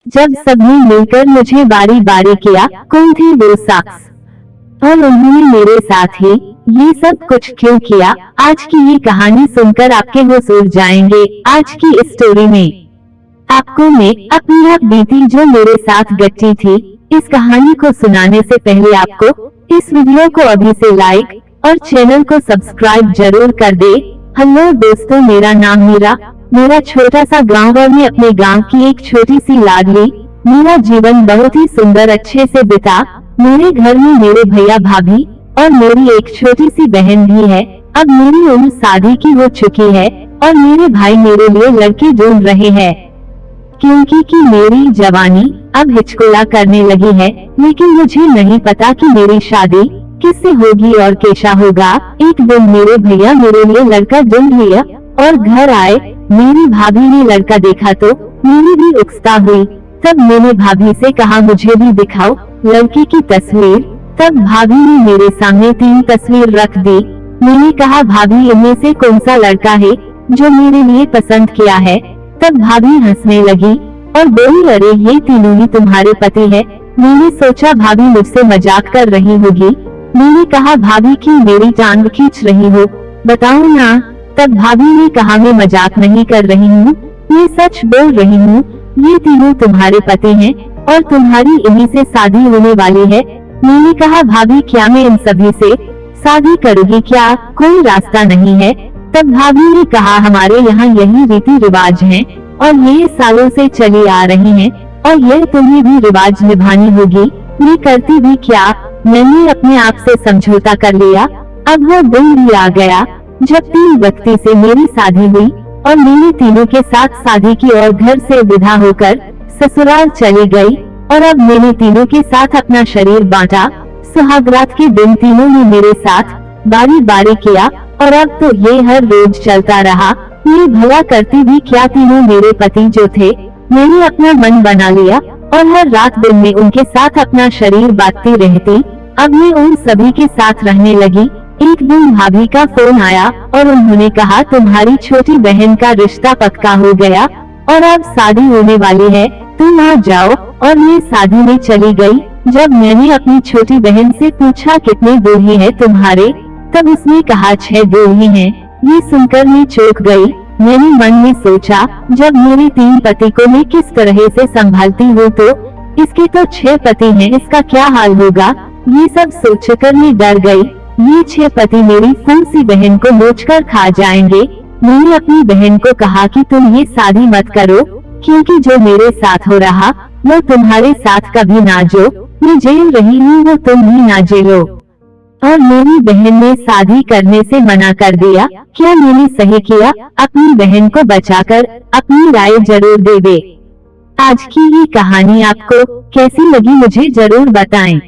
जब सबने मिलकर मुझे बारी बारी किया कौन थे वो शख्स, और उन्होंने मेरे साथ ही ये सब कुछ क्यों किया। आज की ये कहानी सुनकर आपके होश उड़ जाएंगे। आज की इस स्टोरी में आपको मैं अपनी आप बीती जो मेरे साथ घटी थी इस कहानी को सुनाने से पहले आपको इस वीडियो को अभी से लाइक और चैनल को सब्सक्राइब जरूर कर दे। हेलो दोस्तों, मेरा नाम मेरा छोटा सा गांव और मैं अपने गांव की एक छोटी सी लाडली। मेरा जीवन बहुत ही सुंदर अच्छे से बीता। मेरे घर में मेरे भैया भाभी और मेरी एक छोटी सी बहन भी है। अब मेरी उम्र शादी की हो चुकी है और मेरे भाई मेरे लिए लड़के ढूंढ रहे हैं क्योंकि मेरी जवानी अब हिचकोला करने लगी है। लेकिन मुझे नहीं पता कि मेरी शादी किससे होगी और कैसा होगा। एक दिन मेरे भैया मेरे लिए लड़का ढूंढ लिया और घर आए। मेरी भाभी ने लड़का देखा तो मेरी भी उत्सुकता हुई। तब मैंने भाभी से कहा मुझे भी दिखाओ लड़की की तस्वीर। तब भाभी ने मेरे सामने 3 तस्वीर रख दी। मैंने कहा भाभी इनमें से कौन सा लड़का है जो मेरे लिए पसंद किया है। तब भाभी हंसने लगी और बोली अरे ये तीनों ही तुम्हारे पति है। मैंने सोचा भाभी मुझसे मजाक कर रही होगी। मैंने कहा भाभी क्यों मेरी टांग खींच रही हो, बताओ ना। तब भाभी ने कहा मैं मजाक नहीं कर रही हूँ, मैं सच बोल रही हूँ। ये तीनों तुम्हारे पति हैं और तुम्हारी इन्हीं से शादी होने वाली है। मैंने कहा भाभी क्या मैं इन सभी से शादी करूँगी, क्या कोई रास्ता नहीं है। तब भाभी ने कहा हमारे यहाँ यही रीति रिवाज हैं और ये सालों से चली आ रही हैं और ये तुम्हें भी रिवाज निभानी होगी। मैं करती भी क्या, मैंने अपने आप से समझौता कर लिया। अब वो दिन भी आ गया जब 3 व्यक्ति से मेरी शादी हुई और मैंने तीनों के साथ शादी की और घर से विदा होकर ससुराल चली गई। और अब मैंने तीनों के साथ अपना शरीर बांटा। सुहागरात के दिन तीनों ने मेरे साथ बारी बारी किया और अब तो ये हर रोज चलता रहा। मैं भला करती भी क्या, तीनों मेरे पति जो थे मैंने अपना मन बना लिया और हर रात दिन में उनके साथ अपना शरीर बांटती रहती। अब मैं उन सभी के साथ रहने लगी। एक दिन भाभी का फोन आया और उन्होंने कहा तुम्हारी छोटी बहन का रिश्ता पक्का हो गया और अब शादी होने वाली है, तुम आ जाओ। और मैं शादी में चली गई। जब मैंने अपनी छोटी बहन से पूछा कितने दूल्हे हैं तुम्हारे, तब उसने कहा 6 दूल्हे हैं। ये सुनकर मैं चौंक गई। मैंने मन में सोचा जब मेरे 3 पति को मैं किस तरह से संभालती हूँ तो इसके तो 6 पति हैं, इसका क्या हाल होगा। ये सब सोचकर मैं डर गई। ये 6 पति मेरी सी बहन को नोचकर खा जाएंगे। मैंने अपनी बहन को कहा कि तुम ये शादी मत करो क्योंकि जो मेरे साथ हो रहा वो तुम्हारे साथ कभी ना, जो मैं झेल रही हूँ वो तुम भी ना झेलो। और मेरी बहन ने शादी करने से मना कर दिया। क्या मैंने सही किया? अपनी बहन को बचाकर अपनी राय जरूर दे। आज की ये कहानी आपको कैसी लगी मुझे जरूर बताएं।